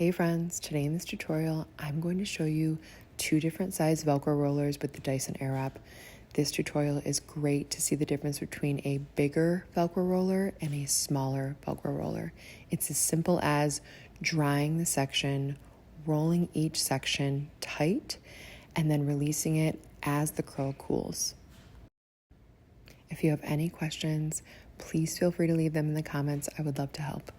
Hey friends, today in this tutorial, I'm going to show you two different size Velcro rollers with the Dyson Airwrap. This tutorial is great to see the difference between a bigger Velcro roller and a smaller Velcro roller. It's as simple as drying the section, rolling each section tight, and then releasing it as the curl cools. If you have any questions, please feel free to leave them in the comments. I would love to help.